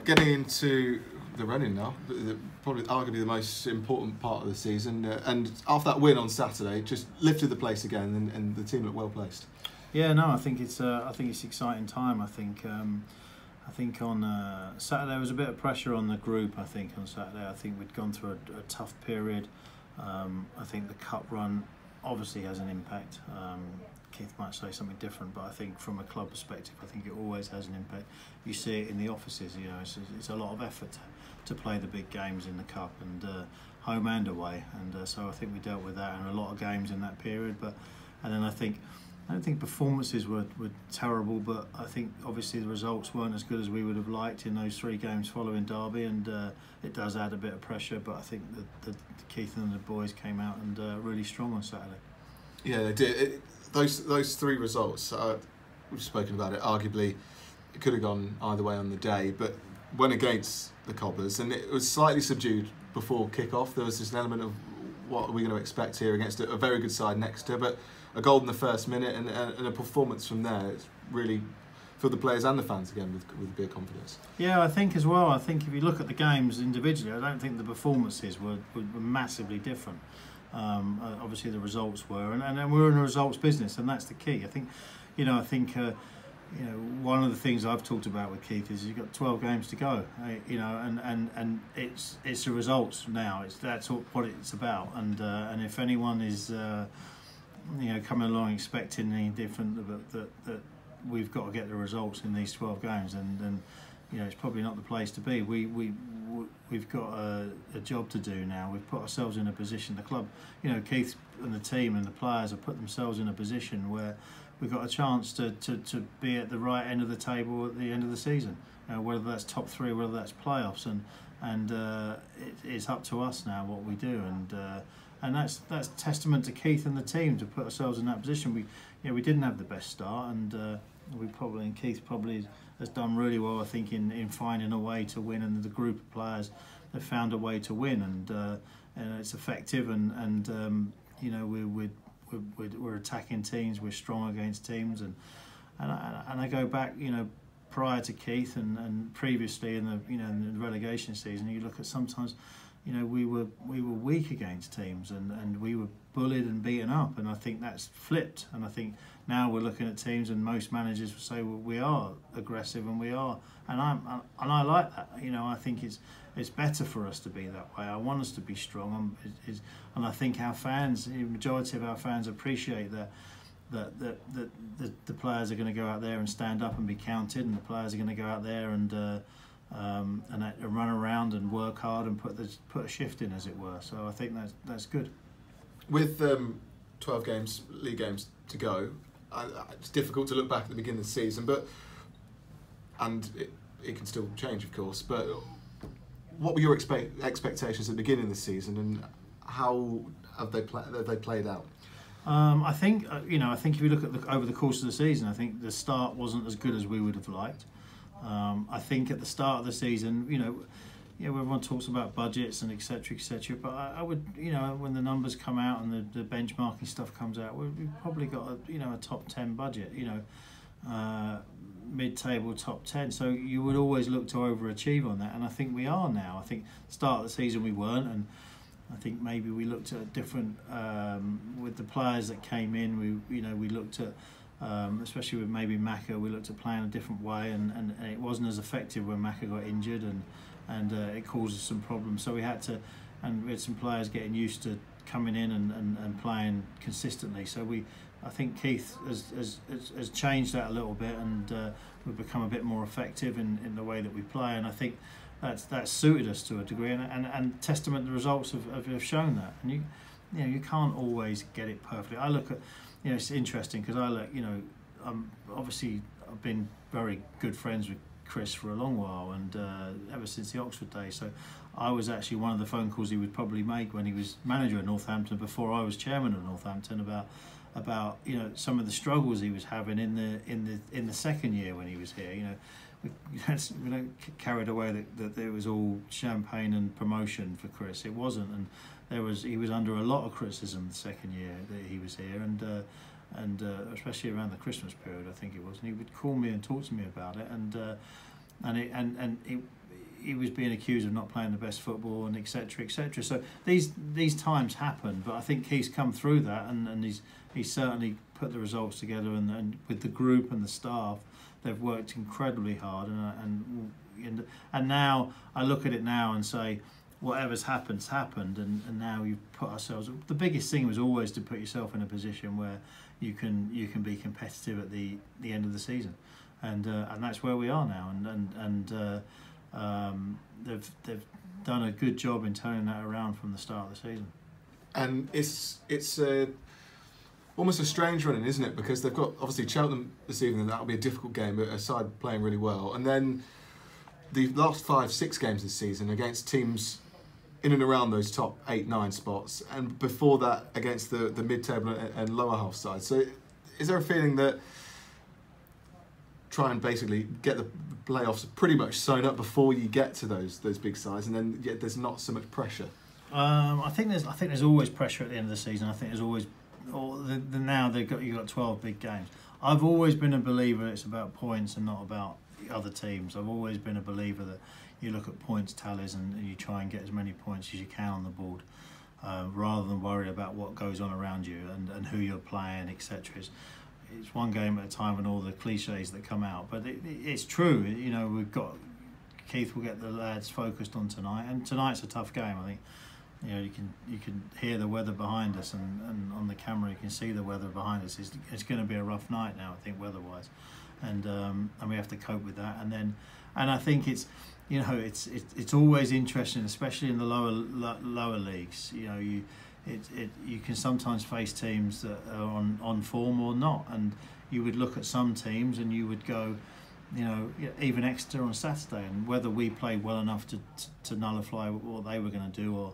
Getting into the running now, probably arguably the most important part of the season, and after that win on Saturday, just lifted the place again, and the team looked well placed. Yeah, no, I think it's exciting time. I think on Saturday there was a bit of pressure on the group. I think on Saturday, I think we'd gone through a tough period. I think the cup run obviously has an impact. Keith might say something different, but I think from a club perspective, I think it always has an impact. You see it in the offices. You know, it's a lot of effort to play the big games in the cup, and home and away. And so I think we dealt with that and a lot of games in that period. And then I don't think performances were terrible, but I think obviously the results weren't as good as we would have liked in those 3 games following Derby, and it does add a bit of pressure. But I think that Keith and the boys came out and really strong on Saturday. Yeah, they did. Those 3 results, we've spoken about it, arguably it could have gone either way on the day, but went against the Cobblers, and it was slightly subdued before kick-off. There was just an element of what are we going to expect here against a very good side next to, but a goal in the first minute and a performance from there. It's really filled the players and the fans again with a bit of confidence. Yeah, I think as well. I think if you look at the games individually, I don't think the performances were massively different. Obviously the results were, and we're in a results business, and that's the key. I think one of the things I've talked about with Keith is you've got 12 games to go, and it's the results now. That's what it's about, and if anyone is coming along expecting anything different, that we've got to get the results in these 12 games, and it's probably not the place to be. We've got a job to do now. We've put ourselves in a position. The club, Keith and the team and the players have put themselves in a position where we've got a chance to be at the right end of the table at the end of the season. Whether that's top 3, whether that's playoffs, and it's up to us now what we do, and that's testament to Keith and the team to put ourselves in that position. We didn't have the best start, and Keith probably has done really well, I think, in finding a way to win, and the group of players have found a way to win, and it's effective, and we're attacking teams, we're strong against teams, and I go back, prior to Keith and previously in the relegation season, you look at sometimes, we were weak against teams, and we were bullied and beaten up, and I think that's flipped, and I think now we're looking at teams, and most managers will say, well, we are aggressive, and we are, and I like that. I think it's better for us to be that way. I want us to be strong, and I think our fans, the majority of our fans, appreciate that the players are going to go out there and stand up and be counted, and the players are going to go out there and run around and work hard and put a shift in, as it were. So I think that's good. With 12 games, league games to go, it's difficult to look back at the beginning of the season, and it can still change, of course. But what were your expectations at the beginning of the season, and how have they played out? I think if you look at over the course of the season, I think the start wasn't as good as we would have liked. I think at the start of the season, everyone talks about budgets and etc. But I would, when the numbers come out and the benchmarking stuff comes out, we've probably got a top 10 budget, mid-table top 10. So you would always look to overachieve on that, and I think we are now. I think the start of the season we weren't, and I think maybe we looked at different with the players that came in. We looked at. Especially with maybe Macca, we looked at playing a different way, and it wasn't as effective when Macca got injured, and it caused us some problems. So we had some players getting used to coming in and playing consistently. So I think Keith has changed that a little bit, and we've become a bit more effective in the way that we play, and I think that's suited us to a degree, and testament the results have shown that. And you can't always get it perfectly. I look at. It's interesting because obviously I've been very good friends with Chris for a long while, and ever since the Oxford days. So I was actually one of the phone calls he would probably make when he was manager at Northampton, before I was chairman of Northampton, about some of the struggles he was having in the second year when he was here. We don't get carried away that it was all champagne and promotion for Chris. It wasn't, and he was under a lot of criticism the second year that he was here, and especially around the Christmas period, I think it was. And he would call me and talk to me about it, and he was being accused of not playing the best football and etc. etc. So these times happen, but I think he's come through that, and he's certainly put the results together, and with the group and the staff, they've worked incredibly hard, and now I look at it now and say, whatever's happened's happened, and now you've put ourselves. The biggest thing was always to put yourself in a position where you can be competitive at the end of the season, and that's where we are now, and they've done a good job in turning that around from the start of the season. And it's almost a strange running, isn't it? Because they've got obviously Cheltenham this evening. That'll be a difficult game, but a side playing really well, and then the last 5-6 games this season against teams in and around those top 8-9 spots, and before that against the mid-table and lower half side. So is there a feeling that try and basically get the playoffs pretty much sewn up before you get to those big sides, and then yet there's not so much pressure? I think there's always pressure at the end of the season. I think there's always now you've got 12 big games. I've always been a believer it's about points and not about the other teams. I've always been a believer that you look at points tallies and you try and get as many points as you can on the board, rather than worry about what goes on around you and who you're playing, etc. It's one game at a time, and all the cliches that come out. But it's true. You know, Keith will get the lads focused on tonight, and tonight's a tough game. I think, you know, you can hear the weather behind us, and on the camera you can see the weather behind us. It's going to be a rough night now, I think, weather-wise, and we have to cope with that. And I think it's, you know, it's always interesting, especially in the lower leagues. You know, you can sometimes face teams that are on form or not, and you would look at some teams and you would go, you know, even Exeter on Saturday, and whether we played well enough to nullify what they were going to do, or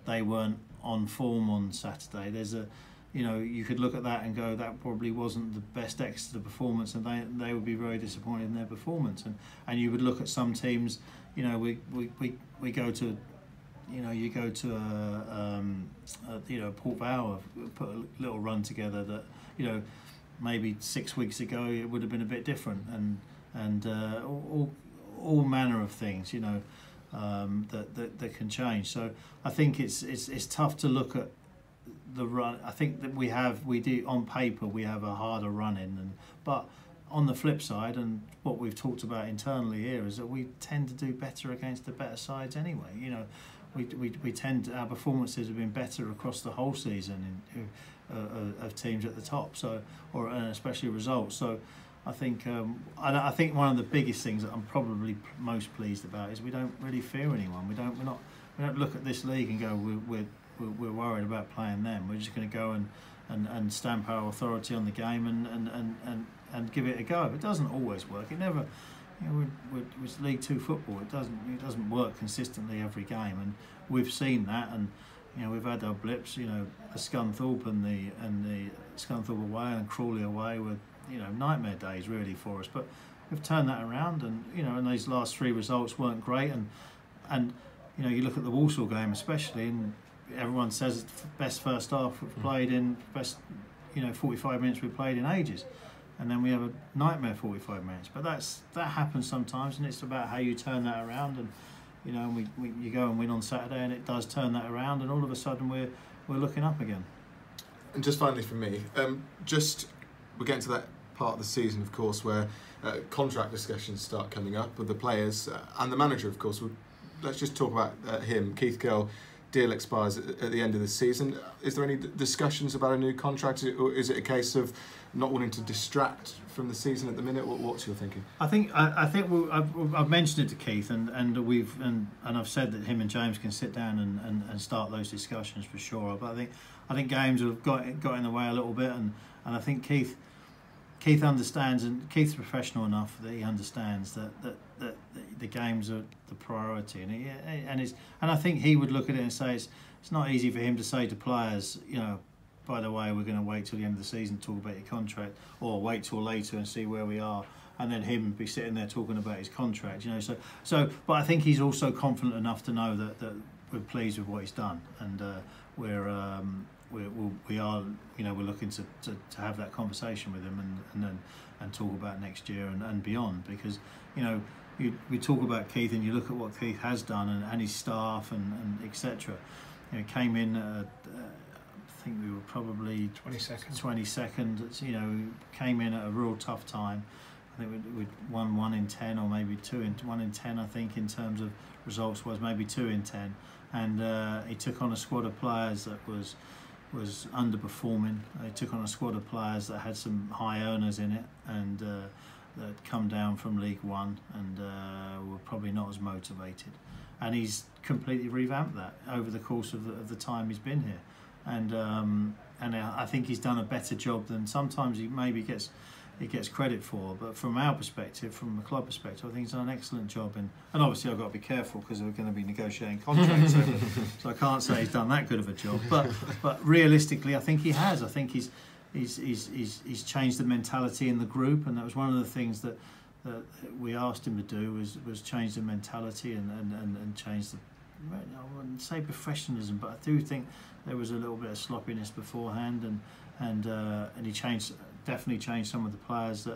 they weren't on form on Saturday. You know, you could look at that and go, that probably wasn't the best Exeter performance, and they would be very disappointed in their performance. And you would look at some teams, you know, we go to, you know, you go to Port Vale, put a little run together that, you know, maybe 6 weeks ago it would have been a bit different, and all manner of things, you know, that can change. So I think it's tough to look at the run. I think that we do on paper we have a harder run in, but on the flip side, and what we've talked about internally here, is that we tend to do better against the better sides anyway. You know, we tend our performances have been better across the whole season of teams at the top. So, and especially results. So, I think one of the biggest things that I'm probably most pleased about is we don't really fear anyone. We don't look at this league and go we're worried about playing them. We're just going to go and stamp our authority on the game and give it a go. It doesn't always work. It never. You know, it's League Two football. It doesn't work consistently every game, and we've seen that. And you know, we've had our blips. You know, the Scunthorpe and the Scunthorpe away and Crawley away were, you know, nightmare days really for us. But we've turned that around, and you know, and these last three results weren't great. And you know, you look at the Walsall game especially, and everyone says it's the best first half we've played in, best, you know, 45 minutes we've played in ages. And then we have a nightmare 45 minutes. But that happens sometimes, and it's about how you turn that around. And you know, you go and win on Saturday, and it does turn that around, and all of a sudden we're looking up again. And just finally for me, we're getting to that part of the season, of course, where contract discussions start coming up with the players and the manager, of course. Let's just talk about him, Keith Curle. Deal expires at the end of the season. Is there any discussions about a new contract, or is it a case of not wanting to distract from the season at the minute? What's your thinking? I think I've mentioned it to Keith, and I've said that him and James can sit down and start those discussions for sure. But I think games have got in the way a little bit, and I think Keith understands, and Keith's professional enough that he understands that the games are the priority, and I think he would look at it and say it's not easy for him to say to players, you know, by the way, we're going to wait till the end of the season to talk about your contract, or wait till later and see where we are, and then him be sitting there talking about his contract, you know. So, but I think he's also confident enough to know that we're pleased with what he's done, and we are, you know, we're looking to have that conversation with him and talk about next year and beyond, because, you know, we talk about Keith, and you look at what Keith has done and his staff and etc. You know, came in. I think we were probably 22nd. You know, came in at a real tough time. I think we'd won 1 in 10, or maybe 1 in 10. I think in terms of results was maybe 2 in 10, and he took on a squad of players that was underperforming. He took on a squad of players that had some high earners in it, and that had come down from League One and were probably not as motivated. And he's completely revamped that over the course of the time he's been here, and I think he's done a better job than sometimes he maybe gets credit for. But from our perspective, from the club perspective, I think he's done an excellent job. And obviously I've got to be careful because we're going to be negotiating contracts, so I can't say he's done that good of a job. But realistically, I think he has. I think he's changed the mentality in the group, and that was one of the things that we asked him to do was change the mentality and change the, I wouldn't say professionalism, but I do think there was a little bit of sloppiness beforehand, and he definitely changed some of the players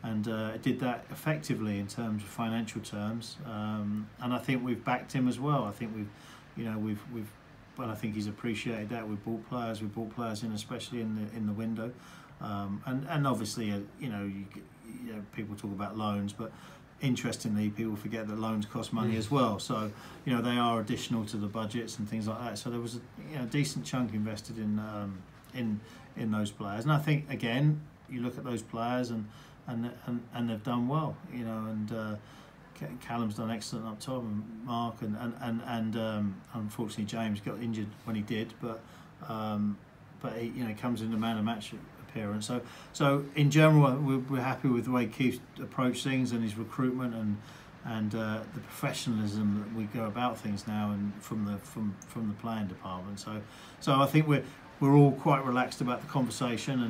and did that effectively in terms of financial terms, and I think we've backed him as well. I think I think he's appreciated that. We've bought players in, especially in the window, and obviously you know, people talk about loans, but interestingly people forget that loans cost money as well. So you know, they are additional to the budgets and things like that. So there was a decent chunk invested in those players, and I think again you look at those players and they've done well, you know, and Callum's done excellent up top, and Mark and unfortunately James got injured when he did, but he, you know, comes in the man of match appearance. So in general we're happy with the way Keith approached things and his recruitment and the professionalism that we go about things now, and from the playing department. So I think we're all quite relaxed about the conversation,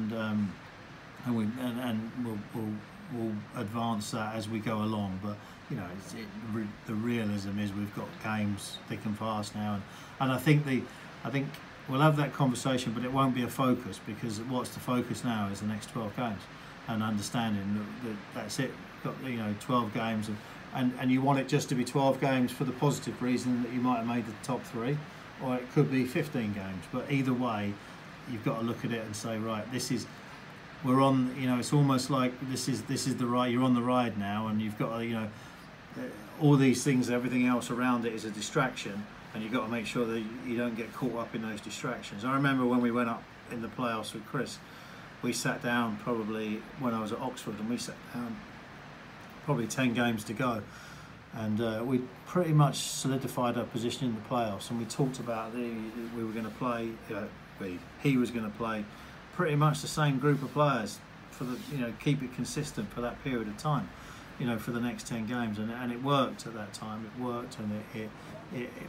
and we'll advance that as we go along. But you know, the realism is we've got games thick and fast now, and I think we'll have that conversation, but it won't be a focus, because what's the focus now is the next 12 games, and understanding that that's it. Got, you know, 12 games, and you want it just to be 12 games for the positive reason that you might have made the top 3, or it could be 15 games. But either way, you've got to look at it and say, right, we're on. You know, it's almost like this is the ride. You're on the ride now, and you've got to, you know, all these things, everything else around it is a distraction, and you've got to make sure that you don't get caught up in those distractions. I remember when we went up in the playoffs with Chris, we sat down probably when I was at Oxford, and we sat down probably 10 games to go, and we pretty much solidified our position in the playoffs, and we talked about we were going to play, he was going to play pretty much the same group of players for the, you know, keep it consistent for that period of time, you know, for the next 10 games, and it worked at that time. It worked, and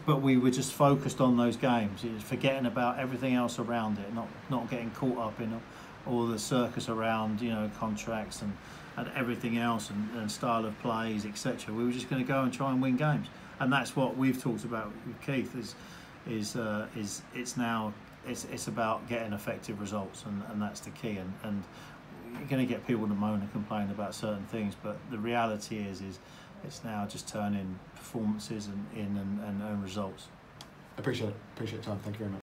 but we were just focused on those games, forgetting about everything else around it, not getting caught up in all the circus around, you know, contracts and everything else, and style of plays, etc. We were just going to go and try and win games, and that's what we've talked about with Keith. It's about getting effective results, and that's the key. And you're going to get people to moan and complain about certain things, but the reality is it's now just turning performances and results. Appreciate your time. Thank you very much.